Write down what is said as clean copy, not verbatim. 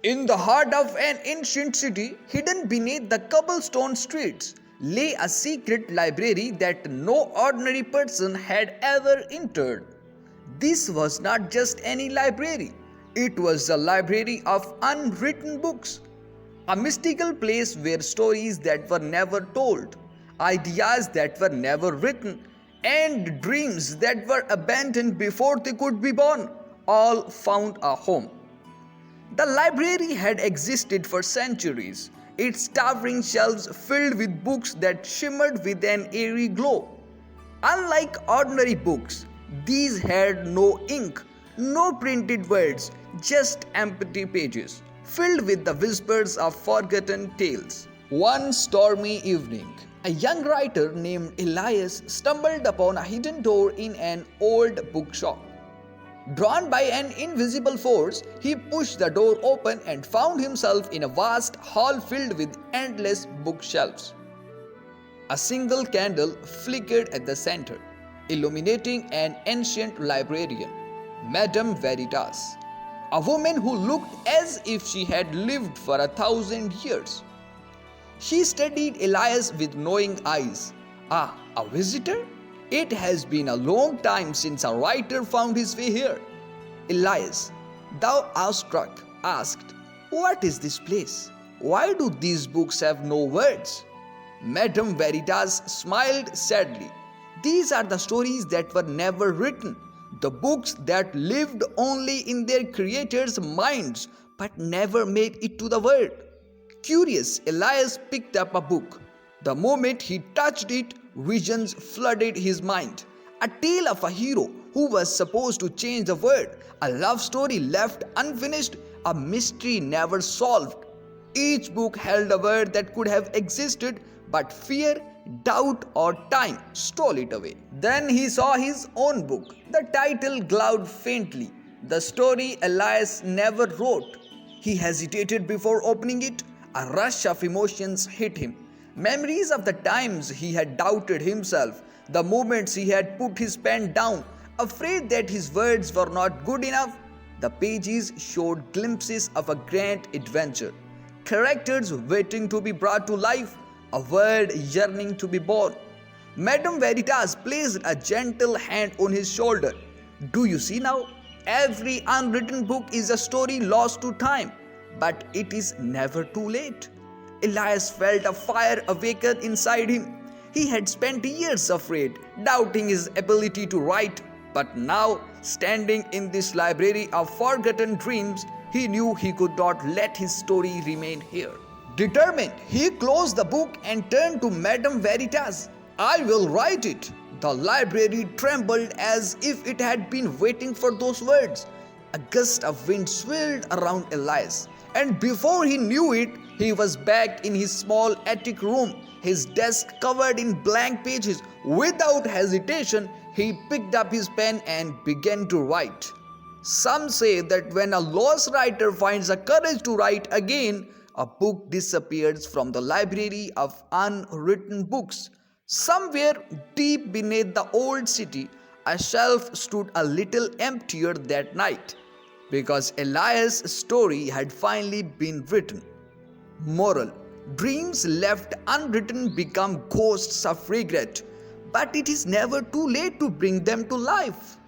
In the heart of an ancient city, hidden beneath the cobblestone streets, lay a secret library that no ordinary person had ever entered. This was not just any library, it was the library of unwritten books, a mystical place where stories that were never told, ideas that were never written, and dreams that were abandoned before they could be born all found a home. The library had existed for centuries, its towering shelves filled with books that shimmered with an eerie glow. Unlike ordinary books, these had no ink, no printed words, just empty pages, filled with the whispers of forgotten tales. One stormy evening, a young writer named Elias stumbled upon a hidden door in an old bookshop. Drawn by an invisible force, he pushed the door open and found himself in a vast hall filled with endless bookshelves. A single candle flickered at the center, illuminating an ancient librarian, Madame Veritas, a woman who looked as if she had lived for 1,000 years. She studied Elias with knowing eyes. Ah, a visitor? It has been a long time since a writer found his way here. Elias, thou awestruck, asked, "What is this place? Why do these books have no words?" Madame Veritas smiled sadly. These are the stories that were never written, the books that lived only in their creators' minds but never made it to the world. Curious, Elias picked up a book. The moment he touched it, visions flooded his mind. A tale of a hero who was supposed to change the world, a love story left unfinished, a mystery never solved. Each book held a word that could have existed, but fear, doubt, or time stole it away. Then he saw his own book. The title glowed faintly, the story Elias never wrote. He hesitated before opening it. A rush of emotions hit him. Memories of the times he had doubted himself, the moments he had put his pen down, afraid that his words were not good enough. The pages showed glimpses of a grand adventure, characters waiting to be brought to life, a world yearning to be born. Madame Veritas placed a gentle hand on his shoulder. "Do you see now? Every unwritten book is a story lost to time, but it is never too late." Elias felt a fire awaken inside him. He had spent years afraid, doubting his ability to write, but now, standing in this library of forgotten dreams, he knew he could not let his story remain here. Determined, he closed the book and turned to Madame Veritas. "I will write it." The library trembled as if it had been waiting for those words. A gust of wind swirled around Elias, and before he knew it, he was back in his small attic room, his desk covered in blank pages. Without hesitation, he picked up his pen and began to write. Some say that when a lost writer finds the courage to write again, a book disappears from the library of unwritten books. Somewhere deep beneath the old city, a shelf stood a little emptier that night, because Elias' story had finally been written. Moral: dreams left unwritten become ghosts of regret, but it is never too late to bring them to life.